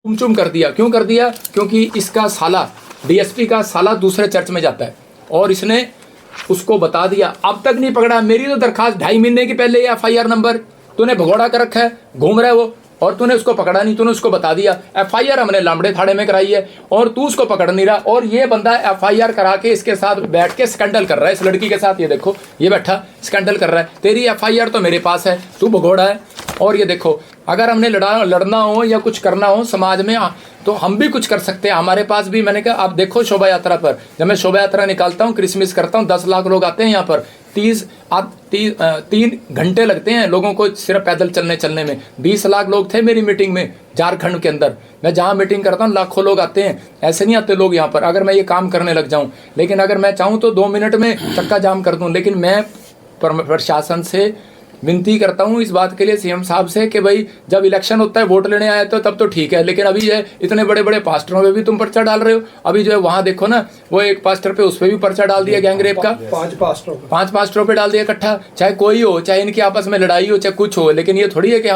चुम कर दिया। क्यों कर दिया? क्योंकि इसका साला, डीएसपी का साला दूसरे चर्च में जाता है और इसने उसको बता दिया। अब तक नहीं पकड़ा। मेरी तो दरखास्त 2.5 महीने की पहले एफआईआर नंबर तूने भगोड़ा कर रखा है, घूम रहा है वो, और तूने उसको पकड़ा नहीं। तूने उसको बता दिया। एफआईआर हमने लामड़े थाड़े में कराई है और तू उसको पकड़ नहीं रहा। और ये बंदा एफआईआर करा के इसके साथ बैठ के स्कैंडल कर रहा है, इस लड़की के साथ। ये देखो, ये बैठा स्कैंडल कर रहा है। तेरी एफआईआर तो मेरे पास है, तू भगोड़ा है। और ये देखो, अगर हमने लड़ना हो या कुछ करना हो समाज में, तो हम भी कुछ कर सकते हैं। हमारे पास भी, मैंने कहा आप देखो शोभा यात्रा पर, जब मैं शोभा यात्रा निकालता हूँ, क्रिसमस करता हूँ, 10 लाख लोग आते हैं यहाँ पर। 3 घंटे लगते हैं लोगों को सिर्फ पैदल चलने में। 20 लाख लोग थे मेरी मीटिंग में झारखंड के अंदर। मैं जहाँ मीटिंग करता हूँ लाखों लोग आते हैं। ऐसे नहीं आते लोग यहाँ पर अगर मैं ये काम करने लग जाऊँ। लेकिन अगर मैं चाहूँ तो 2 मिनट में चक्का जाम कर दूँ। लेकिन मैं प्रशासन से विनती करता हूँ इस बात के लिए, सीएम साहब से, कि भाई जब इलेक्शन होता है वोट लेने आए तो तब तो ठीक है, लेकिन अभी ये इतने बड़े बड़े पास्टरों पे भी तुम पर्चा डाल रहे हो। अभी जो है वहाँ देखो ना, वो एक पास्टर पे, उस पर भी पर्चा डाल दिया गैंग रेप का। 5 पास्टरों पे डाल दिया इकट्ठा। चाहे कोई हो, चाहे इनकी आपस में लड़ाई हो, चाहे कुछ हो, लेकिन ये थोड़ी है कि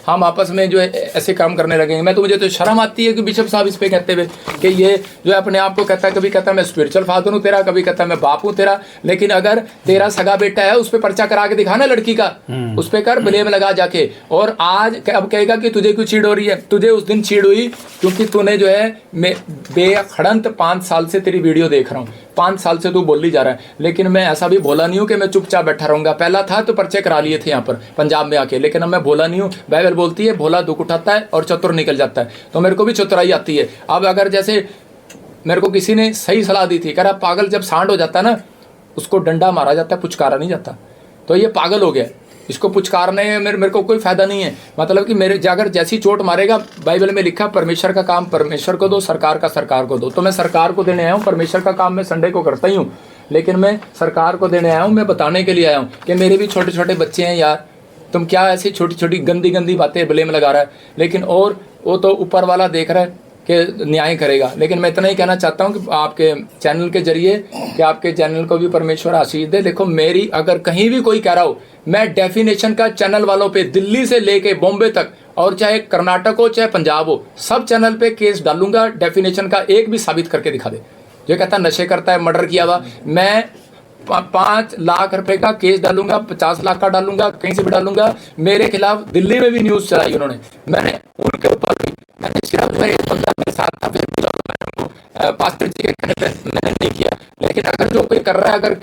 हम आपस में जो है ऐसे काम करने लगेंगे। मैं तो, मुझे तो शर्म आती है कि बिशप साहब इस पे कहते हुए कि ये जो है अपने आप को कहता है, कभी कहता है मैं स्पिरिचुअल फादर हूँ तेरा, कभी कहता है मैं बाप हूँ तेरा। लेकिन अगर तेरा सगा बेटा है, उस पर पर्चा करा के दिखाना लड़की का, उस पर कर, ब्लेम लगा जाके। और आज अब कहेगा कि तुझे क्यों चीड़ हो रही है? तुझे उस दिन चीड़ हुई क्योंकि तूने जो है बेखड़ंत 5 साल से तेरी वीडियो देख रहा हूँ, 5 साल से तू बोली जा रहा है। लेकिन मैं ऐसा भी भोला नहीं हूँ कि मैं चुपचाप बैठा रहूंगा। पहला था तो पर्चे करा लिए थे यहाँ पर पंजाब में आके, लेकिन अब मैं भोला नहीं हूँ। बाइबल बोलती है भोला दुख उठाता है और चतुर निकल जाता है, तो मेरे को भी चतुराई आती है। अब अगर जैसे मेरे को किसी ने सही सलाह दी थी, कह रहा पागल जब सांड हो जाता है ना, उसको डंडा मारा जाता है, पुचकारा नहीं जाता। तो ये पागल हो गया, इसको पुचकारने में मेरे को कोई फायदा नहीं है। मतलब कि मेरे अगर जैसी चोट मारेगा, बाइबल में लिखा परमेश्वर का काम परमेश्वर को दो, सरकार का सरकार को दो। तो मैं सरकार को देने आया हूँ। परमेश्वर का काम मैं संडे को करता ही हूँ, लेकिन मैं सरकार को देने आया हूँ। मैं बताने के लिए आया हूँ कि मेरे भी छोटे छोटे बच्चे हैं यार, तुम क्या ऐसी छोटी छोटी गंदी गंदी बातें ब्लेम लगा रहा है। लेकिन और वो तो ऊपर वाला देख रहा है कि न्याय करेगा। लेकिन मैं इतना ही कहना चाहता हूँ कि आपके चैनल के जरिए, कि आपके चैनल को भी परमेश्वर आशीष दे। देखो, मेरी अगर कहीं भी कोई कह रहा हो, मैं डेफिनेशन का चैनल वालों पे, दिल्ली से लेके बॉम्बे तक, और चाहे कर्नाटक हो चाहे पंजाब हो, सब चैनल पे केस डालूंगा। डेफिनेशन का एक भी साबित करके दिखा दे। जो कहता है नशे करता है, मर्डर किया हुआ, मैं 5 लाख रुपए का केस डालूंगा, 50 लाख का डालूंगा, कहीं से भी डालूंगा। मेरे खिलाफ दिल्ली में भी न्यूज चलाई उन्होंने, मैंने उनके ऊपर भी, मैंने सिर्फ एक बंदा मेरे साथ था, पास्टर जी के कहने पे मैंने नहीं किया। लेकिन अगर जो कोई कर रहा है, अगर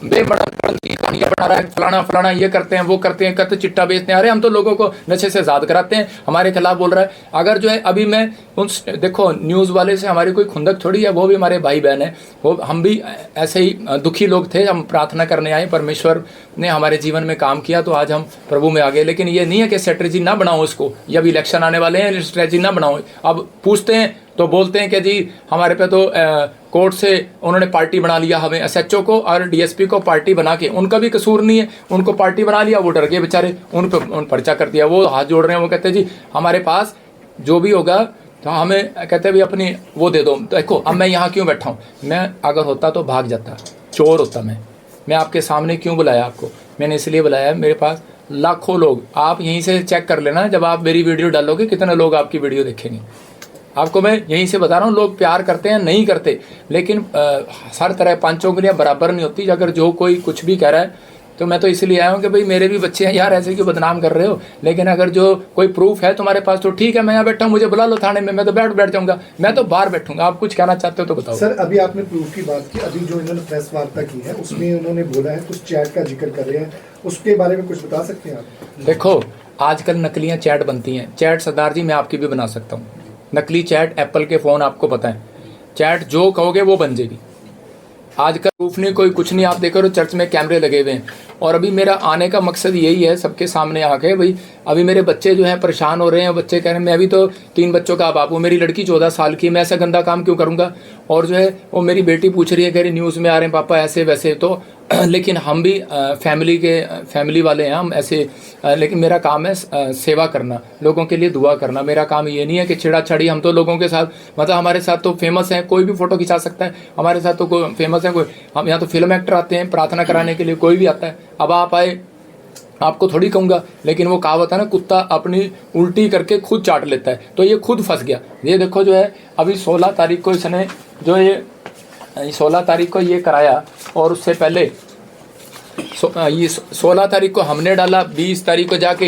बेमड़ा की कहानियां बना रहा है, फलाना फलाना ये करते हैं वो करते हैं, कहते चिट्टा बेचते हैं, अरे हम तो लोगों को नशे से आजाद कराते हैं, हमारे खिलाफ बोल रहा है। अगर जो है अभी मैं उन, देखो न्यूज़ वाले से हमारी कोई खुंदक थोड़ी है, वो भी हमारे भाई बहन है, वो हम भी ऐसे ही दुखी लोग थे। हम प्रार्थना करने आए, परमेश्वर ने हमारे जीवन में काम किया तो आज हम प्रभु में आ गए। लेकिन ये नहीं है कि स्ट्रेटजी ना बनाओ इसको, ये अभी इलेक्शन आने वाले हैं, स्ट्रेटजी ना बनाओ। अब पूछते हैं तो बोलते हैं कि जी हमारे पे तो कोर्ट से उन्होंने पार्टी बना लिया, हमें एसएचओ को और डीएसपी को पार्टी बना के, उनका भी कसूर नहीं है, उनको पार्टी बना लिया, वो डर गए बेचारे, उन पर्चा कर दिया। वो हाथ जोड़ रहे हैं, वो कहते हैं जी हमारे पास जो भी होगा तो हमें, कहते हैं भी अपनी वो दे दो। देखो अब मैं यहाँ क्यों बैठा हूँ? मैं अगर होता तो भाग जाता, चोर होता मैं आपके सामने क्यों बुलाया आपको? मैंने इसलिए बुलाया, मेरे पास लाखों लोग, आप यहीं से चेक कर लेना, जब आप मेरी वीडियो डालोगे कितने लोग आपकी वीडियो देखेंगे। आपको मैं यहीं से बता रहा हूँ, लोग प्यार करते हैं नहीं करते, लेकिन हर तरह 5 उंगलियां बराबर नहीं होती। अगर जो कोई कुछ भी कह रहा है तो मैं तो इसलिए आया हूँ कि भाई मेरे भी बच्चे हैं यार, ऐसे क्यों बदनाम कर रहे हो? लेकिन अगर जो कोई प्रूफ है तुम्हारे पास तो ठीक है, मैं यहाँ बैठा हूँ, मुझे बुला लो थाने में, मैं तो बैठ जाऊँगा, मैं तो बाहर बैठूंगा। आप कुछ कहना चाहते हो तो बताओ। सर अभी आपने प्रूफ की बात की, अभी जो इन्होंने प्रेस वार्ता की है उसमें उन्होंने बोला है, कुछ चैट का जिक्र कर रहे हैं, उसके बारे में कुछ बता सकते हैं आप? देखो आजकल नकलियाँ चैट बनती हैं। चैट सरदार जी मैं आपकी भी बना सकता हूँ, नकली चैट। एप्पल के फ़ोन आपको पता है, चैट जो कहोगे वो बन जाएगी। आजकल प्रूफ नहीं, कोई कुछ नहीं। आप देखो तो चर्च में कैमरे लगे हुए हैं। और अभी मेरा आने का मकसद यही है सबके सामने आके, भाई अभी मेरे बच्चे जो हैं परेशान हो रहे हैं। बच्चे कह रहे हैं, मैं भी तो 3 बच्चों का बाप हूँ, मेरी लड़की 14 साल की, मैं ऐसा गंदा काम क्यों करूँगा? और जो है वो मेरी बेटी पूछ रही है, कह रही न्यूज़ में आ रहे हैं पापा ऐसे वैसे। तो लेकिन हम भी फैमिली वाले हैं हम ऐसे, लेकिन मेरा काम है सेवा करना, लोगों के लिए दुआ करना। मेरा काम ये नहीं है कि छेड़ा-छाड़ी। हम तो लोगों के साथ, मतलब हमारे साथ तो फेमस हैं, कोई भी फ़ोटो खिंचा सकता है हमारे साथ, तो कोई फेमस है कोई। हम यहाँ तो फिल्म एक्टर आते हैं प्रार्थना कराने के लिए, कोई भी आता है। अब आप आए आपको थोड़ी कहूँगा, लेकिन वो कहावत है ना, कुत्ता अपनी उल्टी करके खुद चाट लेता है, तो ये खुद फंस गया। ये देखो जो है अभी 16 तारीख को इसने जो ये 16 तारीख को ये कराया, और उससे पहले ये 16 तारीख को हमने डाला, 20 तारीख को जाके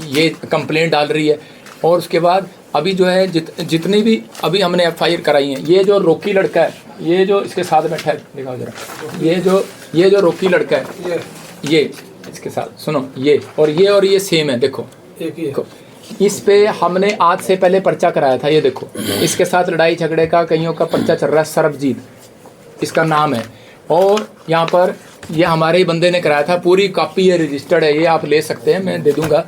ये कंप्लेंट डाल रही है। और उसके बाद अभी जो है जितनी भी अभी हमने FIR कराई हैं, ये जो रोकी लड़का है, ये जो इसके साथ बैठा है, दिखाओ जरा, ये जो रोकी लड़का है, ये इसके साथ सुनो, और ये सेम है, देखो देखो, इस पे हमने आज से पहले पर्चा कराया था। ये देखो, इसके साथ लड़ाई झगड़े का कईयों का पर्चा चल रहा है, सरबजीत इसका नाम है, और यहाँ पर ये हमारे ही बंदे ने कराया था, पूरी कॉपी है, रजिस्टर्ड है, ये आप ले सकते हैं, मैं दे दूंगा,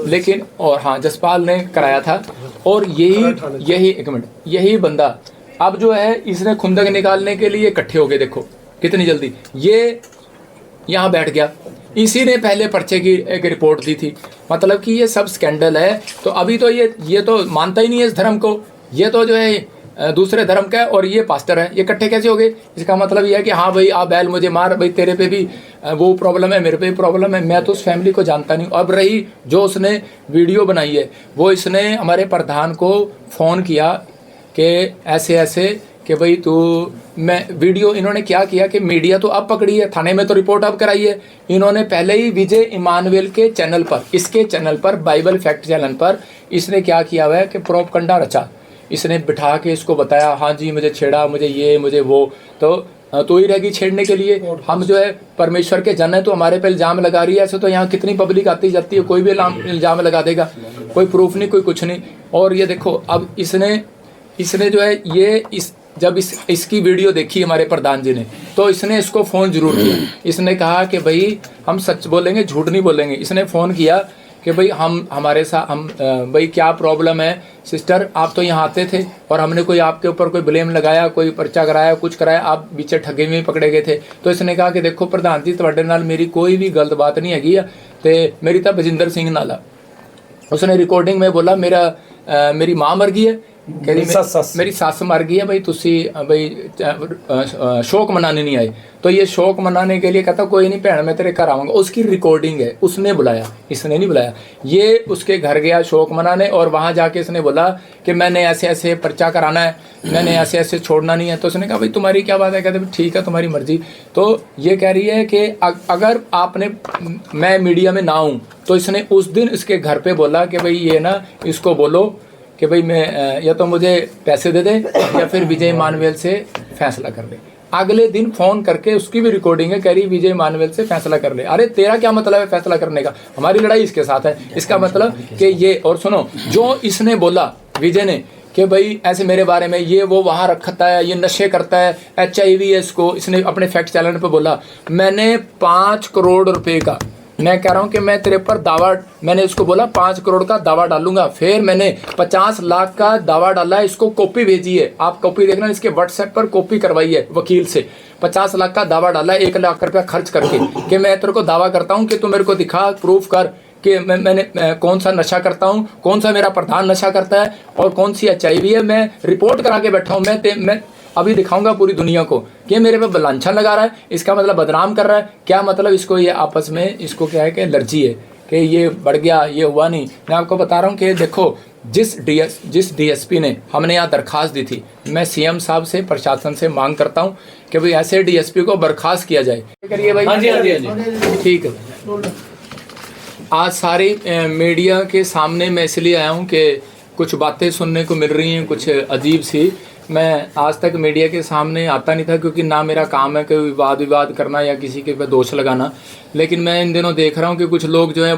लेकिन और हाँ जसपाल ने कराया था। और यही एक मिनट, यही बंदा अब जो है इसने खुंदक निकालने के लिए इकट्ठे हो गए, देखो कितनी जल्दी ये यहाँ बैठ गया, इसी ने पहले पर्चे की एक रिपोर्ट दी थी। मतलब कि ये सब स्कैंडल है। तो अभी तो ये तो मानता ही नहीं है इस धर्म को, ये तो जो है दूसरे धर्म का है, और ये पास्टर है, ये इकट्ठे कैसे हो गए? इसका मतलब ये है कि हाँ भाई आप बैल मुझे मार, भाई तेरे पे भी वो प्रॉब्लम है, मेरे पे भी प्रॉब्लम है। मैं तो उस फैमिली को जानता नहीं। अब रही जो उसने वीडियो बनाई है, वो इसने हमारे प्रधान को फ़ोन किया कि ऐसे ऐसे कि भाई तू, मैं वीडियो, इन्होंने क्या किया कि मीडिया तो अब पकड़ी है, थाने में तो रिपोर्ट अब कराई है। इन्होंने पहले ही विजय इमानुएल के चैनल पर, इसके चैनल पर, बाइबल फैक्ट चैनल पर इसने क्या किया हुआ है कि प्रोपगंडा रचा। इसने बिठा के इसको बताया, हाँ जी मुझे छेड़ा, मुझे ये मुझे वो, तो ही रहेगी छेड़ने के लिए। हम जो है परमेश्वर के जन है, तो हमारे पे इल्ज़ाम लगा रही है। ऐसे तो यहाँ कितनी पब्लिक आती जाती है, कोई भी इल्ज़ाम लगा देगा, कोई प्रूफ नहीं, कोई कुछ नहीं। और ये देखो अब इसने जो है ये जब इसकी वीडियो देखी हमारे प्रधान जी ने, तो इसने इसको फ़ोन जरूर किया। इसने कहा कि भाई हम सच बोलेंगे, झूठ नहीं बोलेंगे। इसने फ़ोन किया कि भाई हमारे साथ भाई क्या प्रॉब्लम है सिस्टर, आप तो यहाँ आते थे और हमने कोई आपके ऊपर कोई ब्लेम लगाया, कोई पर्चा कराया, कुछ कराया, आप बीचे ठगे में पकड़े गए थे। तो इसने कहा कि देखो प्रधान जी तुहाडे नाल मेरी कोई भी गलत बात नहीं हैगी, तो मेरी तो बजिंदर सिंह नाल। उसने रिकॉर्डिंग में बोला मेरी माँ मर गई है, मेरी सस मर गई है, भाई तुसी भाई शोक मनाने नहीं आए। तो ये शोक मनाने के लिए कहता कोई नहीं भैन मैं तेरे घर आऊँगा। उसकी रिकॉर्डिंग है, उसने बुलाया, इसने नहीं बुलाया। ये उसके घर गया शोक मनाने, और वहाँ जाके इसने बोला कि मैंने ऐसे ऐसे पर्चा कराना है, मैंने ऐसे ऐसे छोड़ना नहीं है। तो उसने कहा भाई तुम्हारी क्या बात है? कहते ठीक है तुम्हारी मर्जी। तो ये कह रही है कि अगर मैं मीडिया में ना आऊँ, तो इसने उस दिन इसके घर पर बोला कि भाई ये ना इसको बोलो कि भाई मैं या तो मुझे पैसे दे दे या फिर विजय इमानुएल से फैसला कर ले। अगले दिन फ़ोन करके उसकी भी रिकॉर्डिंग है, कह रही विजय इमानुएल से फैसला कर ले। अरे तेरा क्या मतलब है फैसला करने का? हमारी लड़ाई इसके साथ है। इसका मतलब कि ये, और सुनो जो इसने बोला विजय ने कि भाई ऐसे मेरे बारे में ये वो वहाँ रखता है, ये नशे करता है, HIV है इसको, इसने अपने फैक्ट चैनल पर बोला। मैंने 5 करोड़ रुपए का, मैं कह रहा हूँ कि मैं तेरे पर दावा, मैंने इसको बोला 5 करोड़ का दावा डालूंगा। फिर मैंने 50 लाख का दावा डाला है, इसको कॉपी भेजी है, आप कॉपी देखना, इसके व्हाट्सएप पर कॉपी करवाई है वकील से। 50 लाख का दावा डाला है, 1 लाख रुपया खर्च करके, कि मैं तेरे को दावा करता हूँ कि तू मेरे को दिखा, प्रूफ कर कि मैंने कौन सा नशा करता हूँ, कौन सा मेरा प्रधान नशा करता है, और कौन सी HIV है। मैं रिपोर्ट करा के बैठा हूँ। मैं अभी दिखाऊंगा पूरी दुनिया को कि मेरे पे बलांछन लगा रहा है, इसका मतलब बदनाम कर रहा है। क्या मतलब इसको, ये आपस में इसको क्या है कि एलर्जी है कि ये बढ़ गया, ये हुआ नहीं। मैं आपको बता रहा हूँ कि देखो जिस DSP ने हमने यहाँ दरख्वास्त दी थी, मैं CM साहब से, प्रशासन से मांग करता हूँ कि भाई ऐसे DSP को बर्खास्त किया जाए। करिए भाई। हाँ जी, ठीक है। आज सारी मीडिया के सामने मैं इसलिए आया हूँ कि कुछ बातें सुनने को मिल रही हैं कुछ अजीब सी। मैं आज तक मीडिया के सामने आता नहीं था, क्योंकि ना मेरा काम है कोई विवाद करना या किसी के पे दोष लगाना। लेकिन मैं इन दिनों देख रहा हूँ कि कुछ लोग जो है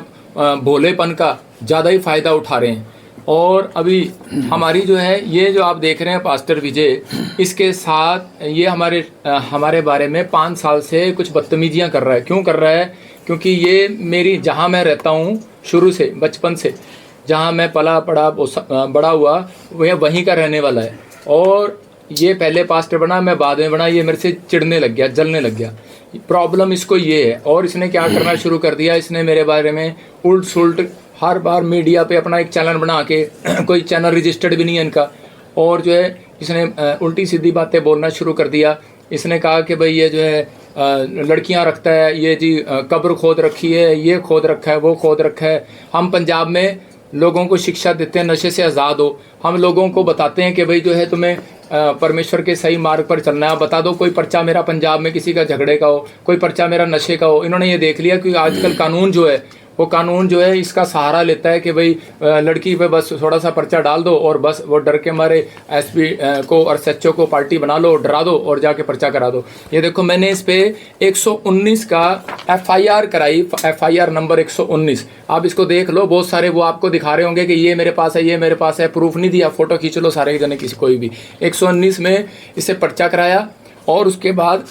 भोलेपन का ज़्यादा ही फ़ायदा उठा रहे हैं। और अभी हमारी जो है ये जो आप देख रहे हैं पास्टर विजय, इसके साथ ये हमारे बारे में 5 साल से कुछ बदतमीजियाँ कर रहा है। क्यों कर रहा है? क्योंकि ये मेरी, जहाँ मैं रहता हूँ शुरू से, बचपन से जहाँ मैं पला पड़ा बड़ा हुआ, वह वहीं का रहने वाला है। और ये पहले पास्टर बना, मैं बाद में बना। ये मेरे से चिढ़ने लग गया, जलने लग गया। प्रॉब्लम इसको ये है। और इसने क्या करना शुरू कर दिया, इसने मेरे बारे में उल्ट सुल्ट हर बार मीडिया पे अपना एक चैनल बना के कोई चैनल रजिस्टर्ड भी नहीं है इनका, और जो है इसने उल्टी सीधी बातें बोलना शुरू कर दिया। इसने कहा कि भाई ये जो है लड़कियां रखता है, ये जी कब्र खोद रखी है, ये खोद रखा है, वो खोद रखा है। हम पंजाब में लोगों को शिक्षा देते हैं नशे से आज़ाद हो। हम लोगों को बताते हैं कि भाई जो है तुम्हें परमेश्वर के सही मार्ग पर चलना है। बता दो कोई पर्चा मेरा पंजाब में किसी का झगड़े का हो, कोई पर्चा मेरा नशे का हो। इन्होंने ये देख लिया कि आजकल कानून जो है वो कानून जो है इसका सहारा लेता है कि भाई लड़की पे बस थोड़ा सा पर्चा डाल दो और बस वो डर के मारे एसपी को और एसएचओ को पार्टी बना लो, डरा दो और जाके पर्चा करा दो। ये देखो मैंने इस पे 119 का एफआईआर कराई, एफआईआर नंबर 119। आप इसको देख लो, बहुत सारे वो आपको दिखा रहे होंगे कि ये मेरे पास है, ये मेरे पास है, प्रूफ नहीं दिया, फोटो खींच लो सारे जने किसी कोई भी। 119 में इससे पर्चा कराया और उसके बाद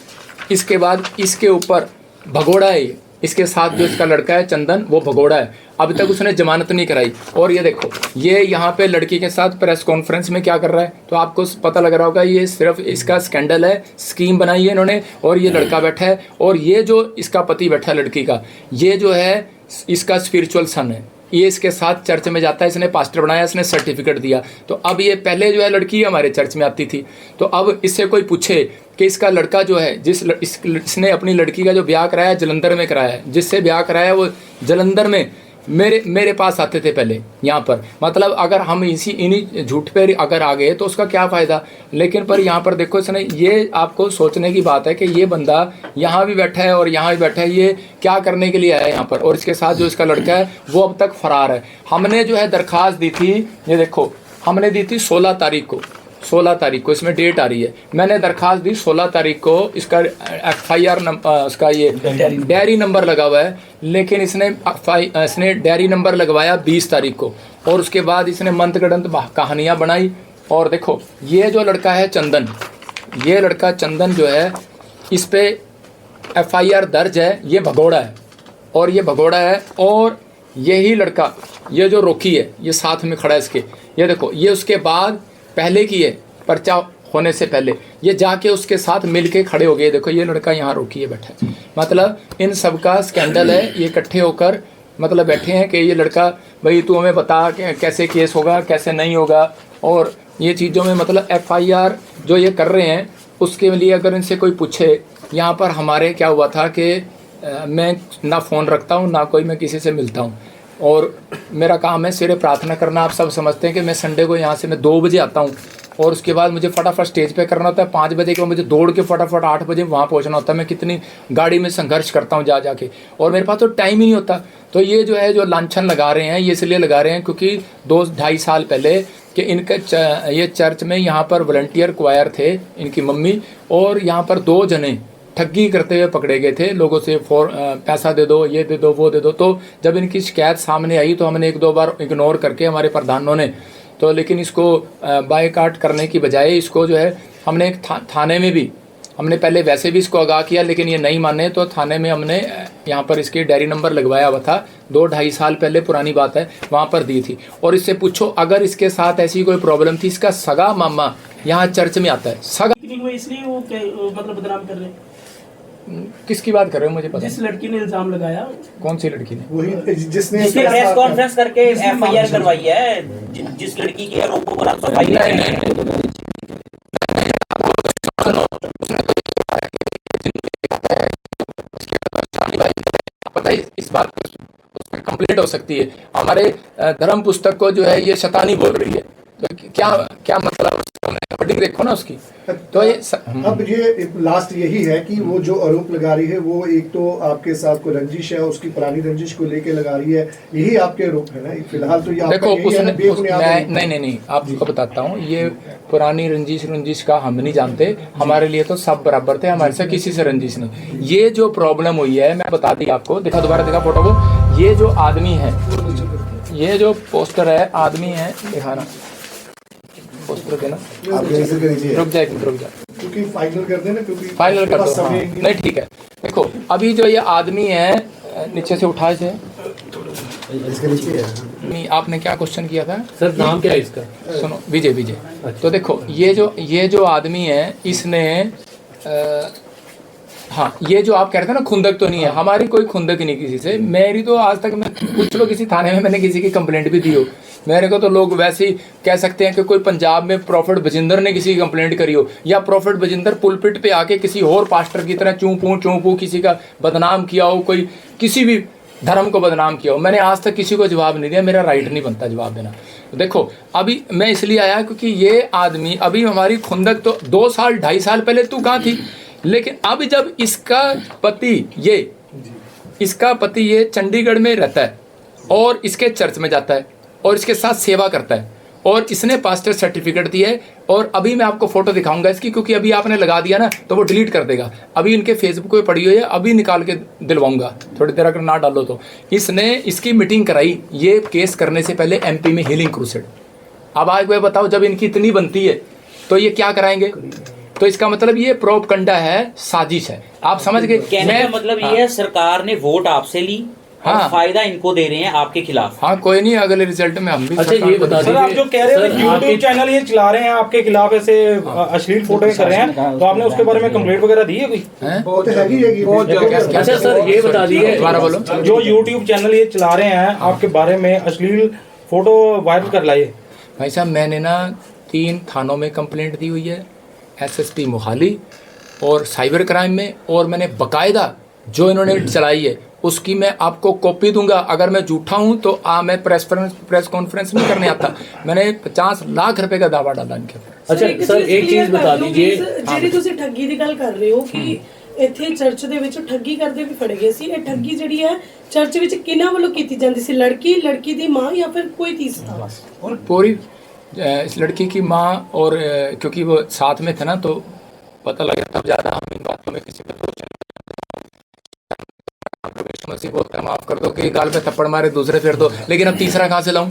इसके ऊपर भगोड़ा है। इसके साथ जो इसका लड़का है चंदन, वो भगोड़ा है। अभी तक उसने जमानत नहीं कराई। और ये देखो ये यहाँ पे लड़की के साथ प्रेस कॉन्फ्रेंस में क्या कर रहा है, तो आपको पता लग रहा होगा ये सिर्फ इसका स्कैंडल है, स्कीम बनाई है इन्होंने। और ये लड़का बैठा है और ये जो इसका पति बैठा है लड़की का, ये जो है इसका स्पिरिचुअल सन है। ये इसके साथ चर्च में जाता है, इसने पास्टर बनाया, इसने सर्टिफिकेट दिया। तो अब ये पहले जो है लड़की हमारे चर्च में आती थी, तो अब इससे कोई पूछे कि इसका लड़का जो है इसने अपनी लड़की का जो ब्याह कराया जलंधर में कराया है, जिससे ब्याह कराया वो जलंधर में मेरे पास आते थे पहले यहाँ पर। मतलब अगर हम इन्हीं झूठ पे अगर आ गए तो उसका क्या फ़ायदा। लेकिन पर यहाँ पर देखो इसने, ये आपको सोचने की बात है कि ये बंदा यहाँ भी बैठा है और यहाँ भी बैठा है, ये क्या करने के लिए आया है यहाँ पर। और इसके साथ जो इसका लड़का है वो अब तक फरार है। हमने जो है दरख्वास्त दी थी, ये देखो हमने दी थी 16 तारीख को, इसमें डेट आ रही है। मैंने दरख्वास्त दी 16 तारीख को। इसका एफआईआर उसका ये डायरी नंबर लगा हुआ है, लेकिन इसने डायरी नंबर लगवाया 20 तारीख को। और उसके बाद इसने मंत्रगढ़ंत कहानियाँ बनाई। और देखो ये जो लड़का है चंदन, ये लड़का चंदन जो है इस पे एफआईआर दर्ज है, ये भगोड़ा है और ये भगोड़ा है। और यही लड़का ये जो रोकी है ये साथ में खड़ा है इसके, ये देखो ये उसके बाद पहले की है, पर्चा होने से पहले ये जाके उसके साथ मिलके खड़े हो गए। देखो ये लड़का यहाँ रोकी है बैठा है। मतलब इन सब का स्कैंडल है, ये इकट्ठे होकर मतलब बैठे हैं कि ये लड़का भाई तू हमें बता कि कैसे केस होगा कैसे नहीं होगा। और ये चीज़ों में मतलब एफआईआर जो ये कर रहे हैं उसके लिए अगर इनसे कोई पूछे, यहाँ पर हमारे क्या हुआ था कि मैं ना फ़ोन रखता हूँ ना कोई मैं किसी से मिलता हूँ, और मेरा काम है सिर्फ प्रार्थना करना। आप सब समझते हैं कि मैं संडे को यहाँ से मैं 2 बजे आता हूँ और उसके बाद मुझे फटाफट स्टेज पे करना होता है। 5 बजे के बाद मुझे दौड़ के फटाफट 8 बजे वहाँ पहुँचना होता है। मैं कितनी गाड़ी में संघर्ष करता हूँ जा के, और मेरे पास तो टाइम ही नहीं होता। तो ये जो है जो लांछन लगा रहे हैं ये इसलिए लगा रहे हैं क्योंकि 2-2.5 साल पहले कि इनके ये चर्च में यहाँ पर वॉलंटियर क्वायर थे इनकी मम्मी, और यहाँ पर 2 जने ठगी करते हुए पकड़े गए थे लोगों से। पैसा दे दो, ये दे दो, वो दे दो। तो जब इनकी शिकायत सामने आई तो हमने 1-2 बार इग्नोर करके हमारे प्रधानों ने तो, लेकिन इसको बायकाट करने की बजाय इसको जो है हमने एक थाने में भी हमने पहले वैसे भी इसको आगाह किया, लेकिन ये नहीं माने तो थाने में हमने यहाँ पर इसके डायरी नंबर लगवाया हुआ था। 2-2.5 साल पहले पुरानी बात है, वहाँ पर दी थी। और इससे पूछो अगर इसके साथ ऐसी कोई प्रॉब्लम थी, इसका सगा मामा यहाँ चर्च में आता है। सगा इसलिए वो मतलब बदनाम कर रहे हैं। किसकी बात कर रहे हो मुझे पता। जिस लड़की ने इल्जाम लगाया, कौन सी लड़की ने? वही जिसने प्रेस कॉन्फ्रेंस करके एफआईआर करवाई है, जिस लड़की की आरोपों पर आप पता है इस बात पर कंप्लेंट हो सकती है। हमारे धर्म पुस्तक को जो है ये शैतानी बोल रही है, तो क्या मतलब वर्डिंग देखो ना उसकी। तो ये अब ये लास्ट यही है कि वो जो आरोप लगा रही है वो एक तो आपके साथ कोई रंजिश है, उसकी पुरानी रंजिश को लेके लगा रही है, यही आपके आरोप है ना फिलहाल। तो ये देखो नहीं आपको बताता हूँ, ये पुरानी रंजिश का हम नहीं जानते। हमारे लिए तो सब बराबर थे, हमारे से किसी से रंजिश नहीं। ये जो प्रॉब्लम हुई है मैं बता दी आपको, दोबारा देखा फोटो को। ये जो आदमी है, ये जो पोस्टर है आदमी है, दिखाना पोस्टर देना। रुक जा क्योंकि फाइनल कर देना, क्योंकि फाइनल कर दो। हाँ। नहीं ठीक है। देखो अभी जो ये आदमी है, नीचे से उठा इसे। इसके नीचे है। नहीं, आपने क्या क्वेश्चन किया था सर? नाम क्या है इसका? सुनो, विजय। तो देखो ये जो आदमी है इसने हाँ, ये जो आप कह रहे थे ना खुंदक तो नहीं है, हमारी कोई खुंदक नहीं किसी से। मेरी तो आज तक मैं पूछ लो किसी थाने में मैंने किसी की कंप्लेंट भी दी हो, मेरे को तो लोग वैसे ही कह सकते हैं कि कोई पंजाब में प्रॉफिट बजिंदर ने किसी की कंप्लेंट करी हो, या प्रॉफिट बजिंदर पुलपिट पे आके किसी और पास्टर की तरह चूं किसी का बदनाम किया हो, कोई किसी भी धर्म को बदनाम किया हो। मैंने आज तक किसी को जवाब नहीं दिया, मेरा राइट नहीं बनता जवाब देना। देखो अभी मैं इसलिए आया क्योंकि ये आदमी अभी हमारी खुंदक तो 2 साल 2.5 साल पहले तू कहाँ थी, लेकिन अब जब इसका पति ये चंडीगढ़ में रहता है और इसके चर्च में जाता है और इसके साथ सेवा करता है और इसने पास्टर सर्टिफिकेट दिया है, और अभी मैं आपको फोटो दिखाऊंगा इसकी, क्योंकि अभी आपने लगा दिया ना तो वो डिलीट कर देगा। अभी इनके फेसबुक पे पड़ी हुई है, अभी निकाल के दिलवाऊंगा थोड़ी देर अगर ना डालो तो। इसने इसकी मीटिंग कराई ये केस करने से पहले एमपी में हीलिंग क्रूसेड। अब आज कोई बताओ जब इनकी इतनी बनती है तो ये क्या कराएंगे? तो इसका मतलब ये प्रोपगंडा है, साजिश है। आप समझ गए? कहने का मतलब ये है सरकार ने वोट आपसे ली और हाँ। फायदा इनको दे रहे हैं आपके खिलाफ। हाँ कोई नहीं, अगले रिजल्ट में हम भी। अच्छा ये बता सर आप दीजिए जो कह रहे सर, हैं यूट्यूब चैनल ये चला रहे हैं आपके खिलाफ, ऐसे अश्लील फोटो कर रहे हैं, तो आपने उसके बारे में कंप्लेंट वगैरह दी है कोई? बहुत हैगी है ये। अच्छा सर ये बता दीजिए दोबारा बोलो। जो यूट्यूब चैनल ये चला रहे हैं आपके बारे में अश्लील फोटो वायरल कर लाए। भाई साहब मैंने ना 3 थानों में कंप्लेंट दी हुई है, एसएसपी मोहाली और साइबर क्राइम में, और मैंने बकायदा जो इन्होंने चलाई है उसकी मैं आपको कॉपी दूंगा। अगर मैं झूठा हूं तो मैं प्रेस कॉन्फ्रेंस नहीं करने आता। मैंने 50 लाख रुपए का दावा डाला इनके ऊपर। अच्छा सर एक चीज बता दीजिए, ਜਿਹੜੀ ਤੁਸੀਂ ਠੱਗੀ ਦੀ ਗੱਲ ਕਰ ਰਹੇ ਹੋ ਕਿ ਇੱਥੇ ਚਰਚ ਦੇ ਵਿੱਚ ਠੱਗੀ ਕਰਦੇ ਵੀ ਫੜੇ ਗਏ ਸੀ, ਇਹ ਠੱਗੀ ਜਿਹੜੀ ਹੈ ਚਰਚ ਵਿੱਚ ਕਿਹਨਾਂ ਵੱਲੋਂ ਕੀਤੀ ਜਾਂਦੀ ਸੀ? लड़की ਦੀ ਮਾਂ ਜਾਂ ਫਿਰ ਕੋਈ तीसरा? और पूरी इस लड़की की माँ, और क्योंकि वो साथ में थे ना तो पता लगा तब ज़्यादा हम इन बातों में किसी पर दोष मसीह बोलता है माफ कर दो कि गाल पे थप्पड़ मारे दूसरे फिर दो, लेकिन अब तीसरा कहाँ से लाऊं?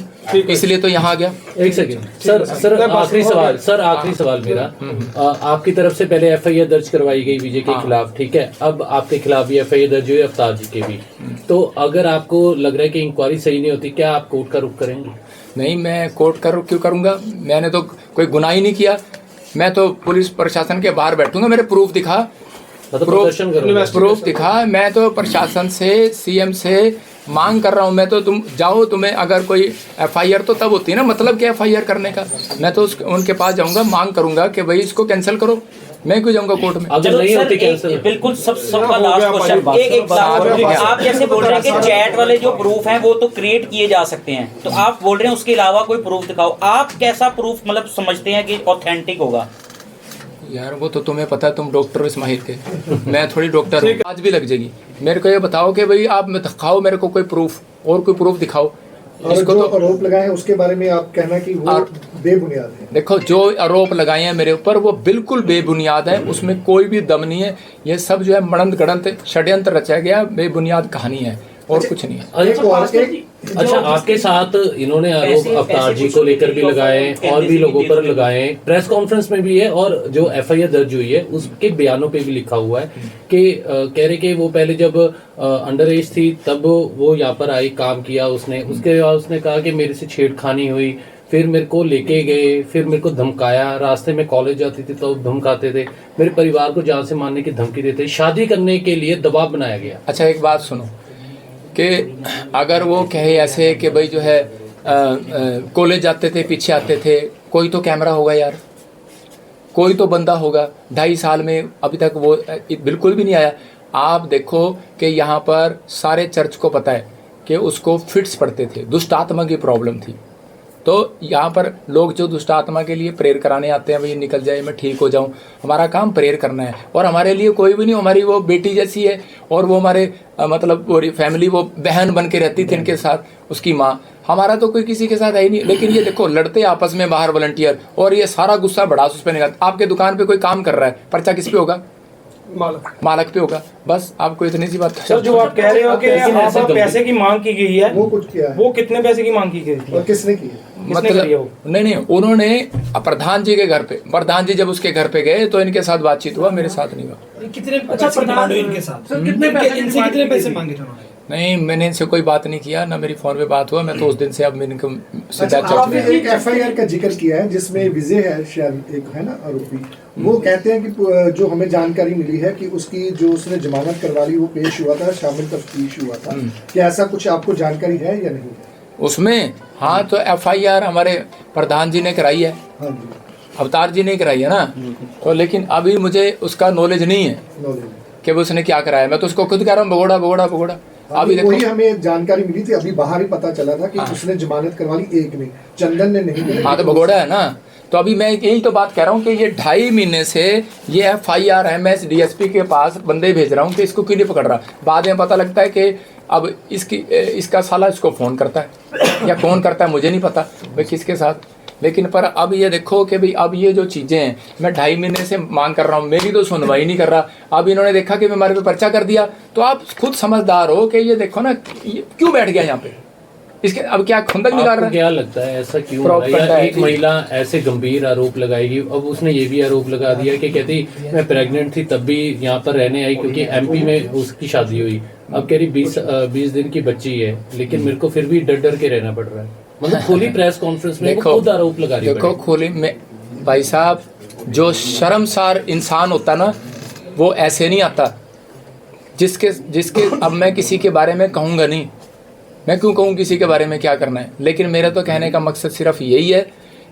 इसलिए तो यहाँ आ गया। एक सेकंड सर आखिरी सवाल मेरा, आपकी तरफ से पहले एफआईआर दर्ज करवाई गई विजय के खिलाफ, ठीक है? अब आपके खिलाफ भी एफआईआर दर्ज हुई अवतार जी के भी, तो अगर आपको लग रहा है कि इंक्वायरी सही नहीं होती, क्या आप कोर्ट का रुख करेंगे? नहीं, मैं कोर्ट का रुख क्यों करूँगा? मैंने तो कोई गुनाह ही नहीं किया। मैं तो पुलिस प्रशासन के बाहर बैठूंगा, मेरे प्रूफ दिखा, प्रूफ दिखा। मैं तो प्रशासन से, सीएम से मांग कर रहा हूँ। मैं तो तुम जाओ, तुम्हें अगर कोई एफआईआर तो तब होती है ना, मतलब क्या एफआईआर करने का? मैं तो उनके पास जाऊंगा, मांग करूंगा कि भाई इसको कैंसिल करो। मैं क्यों जाऊंगा कोर्ट में? अगर नहीं होती कैंसिल? बिल्कुल सबका लास्ट क्वेश्चन, एक आप जैसे बोल रहे हैं कि चैट वाले जो प्रूफ हैं वो तो क्रिएट किए जा सकते हैं, तो आप बोल रहे हैं उसके अलावा कोई प्रूफ दिखाओ। आप कैसा प्रूफ मतलब समझते हैं कि ऑथेंटिक होगा? यार वो तो तुम्हें पता है, तुम डॉक्टर हो इस माहिर के, मैं थोड़ी डॉक्टर हूँ, आज भी लग जाएगी। मेरे को ये बताओ कि भाई आप दिखाओ मेरे को कोई प्रूफ, और कोई प्रूफ दिखाओ। और जो आरोप लगाए हैं उसके बारे में आप कहना कि वो बेबुनियाद है। देखो जो आरोप लगाए हैं मेरे ऊपर वो बिल्कुल बेबुनियाद है, उसमें कोई भी दम नहीं है। ये सब जो है मड़ंत गड़ंत षड्यंत्र रचा गया, बेबुनियाद कहानी है और कुछ नहीं है। अच्छा आपके साथ इन्होंने आरोप अवतार जी को लेकर भी लगाए और भी लोगों पर लगाए, प्रेस कॉन्फ्रेंस में भी है और जो एफआईआर दर्ज हुई है उसके बयानों पे भी लिखा हुआ है कि कह रहे कि वो पहले जब अंडर एज थी तब वो यहाँ पर आई, काम किया उसने, उसके बाद उसने कहा कि मेरे से छेड़खानी हुई, फिर मेरे को लेके गए, फिर मेरे को धमकाया, रास्ते में कॉलेज जाती थी तो धमकाते थे, मेरे परिवार को जान से मारने की धमकी देते, शादी करने के लिए दबाव बनाया गया। अच्छा एक बात सुनो कि अगर वो कहे ऐसे कि भाई जो है कॉलेज जाते थे, पीछे आते थे, कोई तो कैमरा होगा यार, कोई तो बंदा होगा। 2.5 साल में अभी तक वो बिल्कुल भी नहीं आया। आप देखो कि यहाँ पर सारे चर्च को पता है कि उसको फिट्स पड़ते थे, दुष्ट आत्मा की प्रॉब्लम थी। तो यहाँ पर लोग जो दुष्ट आत्मा के लिए प्रेयर कराने आते हैं, भाई निकल जाए, मैं ठीक हो जाऊँ, हमारा काम प्रेयर करना है। और हमारे लिए कोई भी नहीं, हमारी वो बेटी जैसी है और वो हमारे मतलब पूरी फैमिली वो बहन बन के रहती थी इनके साथ, उसकी माँ। हमारा तो कोई किसी के साथ है ही नहीं। लेकिन ये देखो लड़ते आपस में बाहर वॉलंटियर, और ये सारा गुस्सा बढ़ा उस पर निकालते। आपके दुकान पे कोई काम कर रहा है, पर्चा किस पे होगा? मालक पे होगा। बस आपको इतनी सी बात। सर जो आप कह रहे हो कि यहाँ पर पैसे की मांग की गई है, वो कुछ किया है? वो कितने पैसे की मांग की गई थी और किसने की? मतलब नहीं, उन्होंने प्रधान जी के घर पे, प्रधान जी जब उसके घर पे गए तो इनके साथ बातचीत हुआ, मेरे साथ नहीं हुआ। कितने प्रधान इनके साथ कितने पैसे मांगे थे उन्होंने? नहीं, मैंने इनसे कोई बात नहीं किया, ना मेरी फोन पे बात हुआ। मैं तो उस दिन से अब मैंने अच्छा, आपने एक एफआईआर का जिक्र किया है जिसमें विजय है शायद एक है ना आरोपी, वो कहते हैं कि जो हमें जानकारी मिली है कि उसकी जो उसने जमानत करवा ली वो पेश हुआ था, शामिल तफ्तीश हुआ था। क्या ऐसा कुछ आपको जानकारी है या नहीं? उसमें हाँ तो FIR हमारे प्रधान जी ने कराई है, हाँ जी, अवतार जी ने कराई है ना, तो लेकिन अभी मुझे उसका नॉलेज नहीं है नॉलेज। कि वो उसने क्या कराया। मैं तो उसको खुद कह रहा हूँ भगोड़ा भगोड़ा भगोड़ा। अभी वही देखो हमें जानकारी मिली थी, अभी बाहर ही पता चला था कि उसने जमानत करवा ली, एक ने, चंदन ने नहीं करी। हाँ तो भगोड़ा है ना। तो अभी मैं यही तो बात कह रहा हूँ कि ये 2.5 महीने से ये FIR MS DSP के पास बंदे भेज रहा हूँ कि इसको क्यों नहीं पकड़ रहा। बाद में पता लगता है कि अब इसका साला इसको फ़ोन करता है या कौन करता है मुझे नहीं पता भाई किसके साथ। लेकिन पर अब ये देखो कि भाई अब ये जो चीज़ें हैं, मैं 2.5 महीने से मांग कर रहा हूँ, मेरी तो सुनवाई नहीं कर रहा। अब इन्होंने देखा कि हमारे पे पर्चा कर दिया, तो आप खुद समझदार हो कि ये देखो ना ये क्यों बैठ गया यहाँ पे, इसके अब क्या खुंदक निकाल रहा आपको है। क्या लगता है ऐसा क्यों हो प्रॉप रहा है? करता या है एक जी। महिला ऐसे गंभीर आरोप लगाएगी, अब उसने ये भी आरोप लगा दिया कि कहती मैं प्रेग्नेंट थी तब भी यहाँ पर रहने आई क्योंकि MP में उसकी शादी हुई। अब कह रही 20 दिन की बच्ची है, लेकिन मेरे को फिर भी डर डर के रहना पड़ रहा है। मतलब खुली प्रेस कॉन्फ्रेंस में वो देखो खुद आरोप लगा रही है। देखो खुली में भाई साहब, जो शर्मसार इंसान होता ना वो ऐसे नहीं आता। जिसके अब मैं किसी के बारे में कहूँगा नहीं, मैं क्यों कहूँ किसी के बारे में क्या करना है, लेकिन मेरा तो कहने का मकसद सिर्फ यही है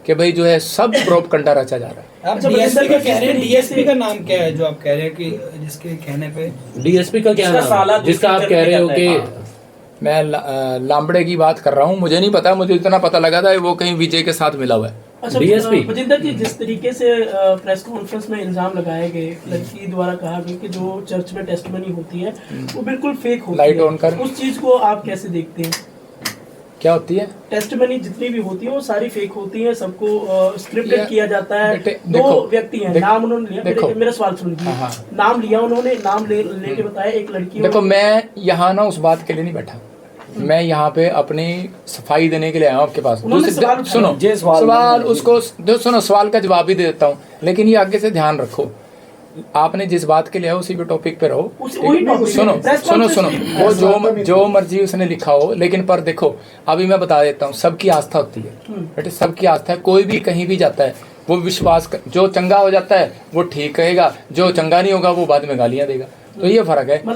कि भाई जो है सब प्रोपगंडा रचा जा रहा है। आप DSP का कह रहे हैं, DSP का नाम क्या है जो आप कह रहे हैं कि जिसके कहने पे DSP का क्या जिसका साला नाम, जिसका आप दूसरी कह रहे हो चर्च कि में जाता है। मैं लांबड़े की बात कर रहा हूँ, मुझे नहीं पता, मुझे इतना पता लगा था वो कहीं विजय के साथ मिला हुआ है। अच्छा DSP भजिंदर जी, जिस तरीके से प्रेस कॉन्फ्रेंस में इल्जाम लगाए गए, लड़की द्वारा कहा गया कि जो चर्च में टेस्टमनी होती है वो बिल्कुल फेक होती लाइट है, ऑन कर। उस चीज को आप कैसे देखते हैं? क्या होती है? टेस्टमनी जितनी भी होती है वो सारी फेक होती है, सबको स्क्रिप्टेड या- किया जाता है। बेटे, दो देखो, व्यक्ति हैं, देखो, नाम उन्होंने लिया, देखो। मेरा सवाल सुन लीजिए। हाँ, नाम लिया उन्होंने, नाम लेके बताया एक लड़की। देखो मैं यहाँ ना उस बात के लिए नहीं बैठा, मैं यहाँ पे अपनी सफाई देने के लिए आया हूँ आपके पास। उन्होंने सवाल उठाया। सुनो सवाल उसको सुनो, सवाल का जवाब भी दे देता हूँ, लेकिन ये आगे से ध्यान रखो, आपने जिस बात के लिए आया उसी पे टॉपिक पे रहो। वही topic है। सुनो Press सुनो conference सुनो, में- वो जो मर्जी उसने लिखा हो, लेकिन पर देखो अभी मैं बता देता हूँ, सबकी आस्था होती है बेटे, सबकी आस्था है। कोई भी कहीं भी जाता है वो विश्वास जो चंगा हो जाता है वो ठीक कहेगा, जो चंगा नहीं होगा वो बाद में गालियाँ देगा। तो ये फर्क है।